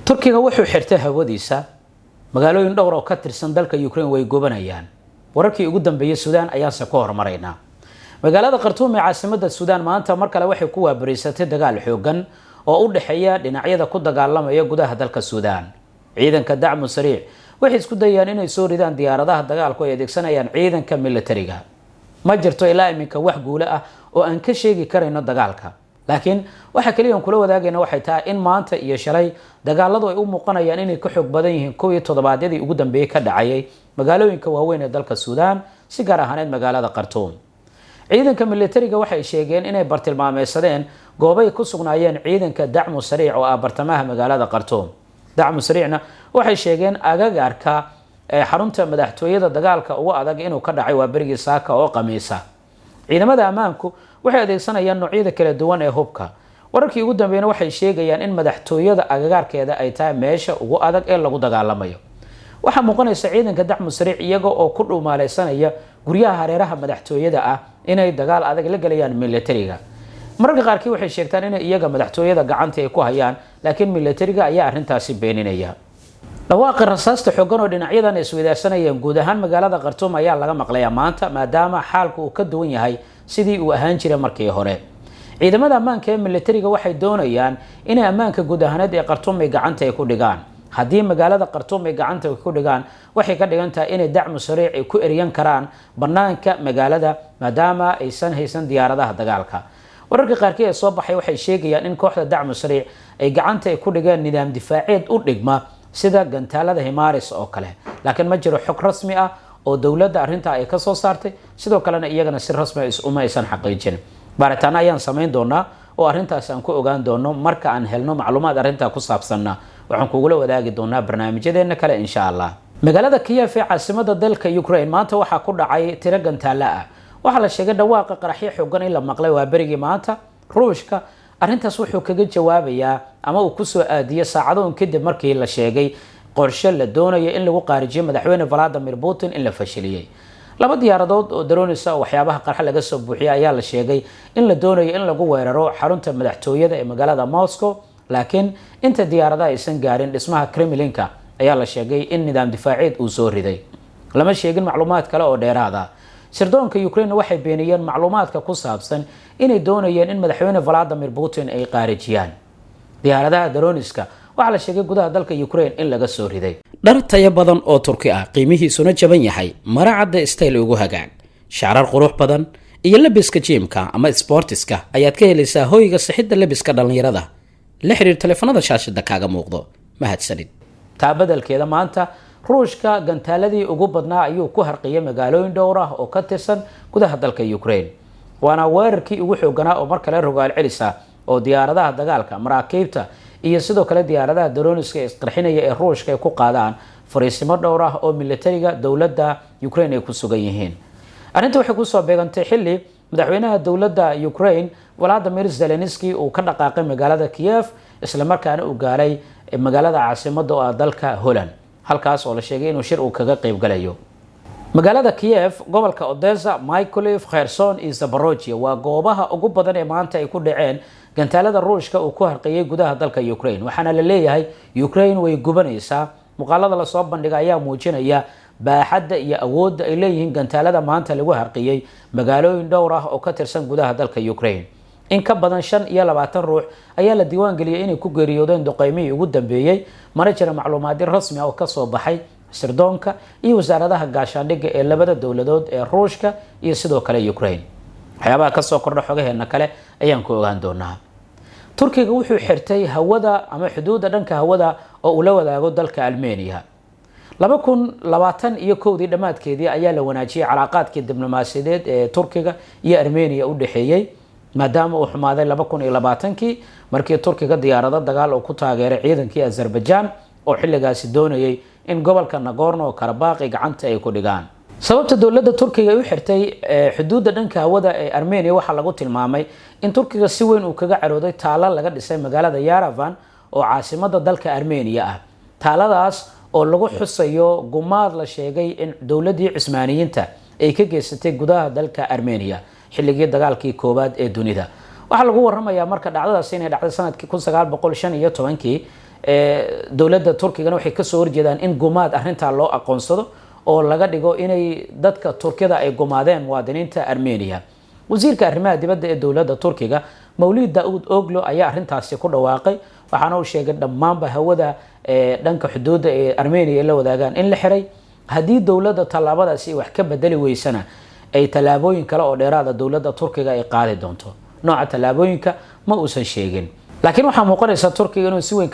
turkiga wuxuu xirtay hawadiisa magaalooyin dhowr oo ka tirsan dalka Ukraine way gobanayaan. wararkii ugu dambeeyay Suudaan ayaa se ku hormaraynaa. magaalada Khartoum ee caasimadda Suudaan maanta mar kale waxay ku waabareysatay dagaal xoogan oo u dhaxeeya dhinacyada ku dagaalamaya gudaha dalka Suudaan. ciidanka dacmu sariic waxay isku dayayaan inay soo ridaan diyaaradaha dagaalku ay adeegsanayaan ciidanka militariga. ma jirto ilaa iminka wax guulo ah oo aan ka sheegi karayno dagaalka. laakiin waxa kaliya kula wadaagayna waxay tahay in maanta iyo shalay dagaaladu ay u muuqanayaan inay ka xoog badan yihiin kuwii toddobaadyadii ugu dambeeyay ka dhacayay magaalooyinka waaweyn ee dalka Suudaan si gaar ahaaneed magaalada Khartoum. ciidanka militariga waxay sheegeen inay bartilmaameedsadeen goobay ku sugnaayeen ciidanka dacmu sariic oo ah bartamaha magaalada Khartoum. dacmu sariicna waxay sheegeen agagaarka xarunta madaxtooyada dagaalka ugu adag inuu ka dhacay waa berigii saaka oo Khamiisa. ciidamada ammaanku waxay adeegsanayaan noocyada kala duwan ee hubka. wararkii ugu dambeeyna waxay sheegayaan in madaxtooyada agagaarkeeda ay tahay meesha ugu adag ee lagu dagaalamayo. waxa muuqanaysa ciidanka dacmu sariic iyaga oo ku dhumaaleysanaya guryaha hareeraha madaxtooyada ah inay dagaal adag la galayaan militariga. mararka qaarkii waxay sheegtaan in iyaga madaxtooyada gacanta ay ku hayaan, laakiin militariga ayaa arrintaasi beeninaya. dhawaaqa rasaasta xoogan oo dhinacyadan isweydaarsanayeen guud ahaan magaalada Khartoum ayaa laga maqlayaa maanta maadaama xaalku uu ka duwan yahay sidii uu ahaan jiray markii hore. ciidamada ammaanka ee militariga waxay doonayaan inay ammaanka guud ahaaneed ee Khartoum ay gacanta ay ku dhigaan. haddii magaalada Khartoum ay gacanta ku dhigaan waxay ka dhigan tahay inay dacmu sariic ay ku eriyan karaan banaanka magaalada maadaama aysan haysan diyaaradaha dagaalka. wararka qaarkii ee soo baxay waxay sheegayaan in kooxda dacmu sariic ay gacanta ay ku dhigeen nidaam difaaceed u dhigma sida gantaalada Himaris oo kale, laakiin ma jiro xog rasmi ah oo dawladda arrinta ay ka soo saartay, sidoo kalena iyagana si rasmi ah uma aysan xaqiijin. baaritaan ayaan sameyn doonaa oo arrintaas aan ku ogaan doono marka aan helno macluumaad arrinta ku saabsanna waxaan kugula wadaagi doonaa barnaamijyadeena kale insha Allah. magaalada Kiev ee caasimadda dalka Ukraine maanta waxaa ku dhacay tiro gantaalo ah. waxaa la sheegay dhawaaqa qaraxyo xoogan in la maqlay waa berigii maanta. ruushka arrintaas wuxuu kaga jawaabayaa ama uu ku soo aadiyay saacadoon kadib markii la sheegay qorshe la doonayo in lagu qaarijiyo madaxweyne Vladimir Putin in la fashiliyay. laba diyaaradood oo daroonaysa waxyaabaha qarxa laga soo buuxiyay ayaa la sheegay in la doonayo in lagu weeraro xarunta madaxtooyada ee magaalada Moscow, laakiin inta diyaaradaha aysan gaarin dhismaha Kremlinka ayaa la sheegay in nidaam difaaceed uu soo riday. lama sheegin macluumaad kale oo dheeraad ah. sirdoonka Ukraine waxay beeniyeen macluumaadka ku saabsan inay doonayeen in madaxweyne Vladimir Putin ay qaarijiyaan. diyaaradaha darooniska waxaa la sheegay gudaha dalka Ukraine in laga soo riday. dhar tayo badan oo Turki ah qiimihiisuna jaban yahay, mara cadda style ugu hagaag, shaarar qurux badan iyo labiska jimka ama sportiska ayaad ka helaysaa hoyga saxidda labiska dhalinyarada. la xiriir telefoonada shaashada kaaga muuqdo. mahadsanid. taa badalkeeda maanta ruushka gantaaladii ugu badnaa ayuu ku harqiyay magaalooyin dhowr ah oo ka tirsan gudaha dalka Ukraine. waana weerarkii ugu xooganaa oo mar kale rogaal celisa oo diyaaradaha dagaalka, maraakiibta iyo sidoo kale diyaaradaha darooniska isqarxinaya ee ruushka ay ku qaadaan fariisimo dhowr ah oo militariga dawladda Ukraine ay ku sugan yihiin. arrinta waxay ku soo beegantay xilli madaxweynaha dawladda Ukraine Volodymyr Zelensky uu ka dhaqaaqay magaalada Kiev isla markaana uu gaaray magaalada caasimadda oo ah dalka Holland, halkaas oo la sheegay inuu shir uu kaga qayb galayo. magaalada Kiev, gobolka Odessa, Mykolaiv, Kherson iyo Zaporozhye waa goobaha ugu badan ee maanta ay ku dhaceen gantaalada ruushka uu ku harqiyay gudaha dalka Ukraine. waxaana la leeyahay Ukraine way gubanaysaa. muuqaalada la soo bandhigay ayaa muujinaya baaxadda iyo awoodda ay leeyihiin gantaalada maanta lagu harqiyay magaalooyin dhowr ah oo ka tirsan gudaha dalka Ukraine. in ka badan 25 ruux ayaa la diiwaan geliyay inay ku geeriyoodeen duqeymihii ugu dambeeyay. mana jira macluumaad rasmi ah oo ka soo baxay sirdoonka iyo wasaaradaha gaashaandhigga ee labada dawladood ee ruushka iyo sidoo kale Ukraine. waxyaabaha ka soo kordha xogaheena kale ayaan ku ogaan doonaa. turkiga wuxuu xirtay hawada ama xuduudda dhanka hawada oo uu la wadaago dalka Armenia. 2021 dhamaadkeedii ayaa la wanaajiyay calaaqaadkii diblomaasiyadeed ee Turkiga iyo Armenia u dhaxeeyay maadaama uu xumaaday 2020 markii Turkiga diyaarado dagaal oo ku taageeray ciidankii Azerbaijan oo xilligaasi doonayay in gobolka Nagorno-Karabakh gacanta ay ku dhigaan. sababta dawladda Turkiga ay u xirtay xuduudda dhanka hawada ee Armenia waxa lagu tilmaamay in Turkiga si weyn uu kaga carooday taalo laga dhisay magaalada Yerevan oo caasimadda dalka Armenia ah. taaladaas oo lagu xusayo gumaad la sheegay in dawladdii Cismaaniyiinta ay ka geysatay gudaha dalka Armenia xilligii dagaalkii koowaad ee dunida. waxaa lagu waramayaa marka dhacdadaas inay dhacday sanadkii 1915 dowladda Turkiga waxay ka soo horjeedaan in gumaad arrinta loo aqoonsado oo laga dhigo inay dadka Turkida ay gumaadeen muwaadiniinta Armenia. wasiirka arrimaha dibadda ee dowladda Turkiga Mawlid Daud Oglo ayaa arrintaasi ku dhawaaqay waxaana uu sheegay dhammaanba hawada dhanka xuduudda ee Armenia la wadaagaan in la xiray haddii dowladda tallaabadaasi wax ka bedeli weysana ay tallaabooyin kale oo dheeraad ah dowladda Turkiga ay qaadi doonto. nooca tallaabooyinka ma uusan sheegin laakiin waxaa muuqanaysa Turkiga inuu si weyn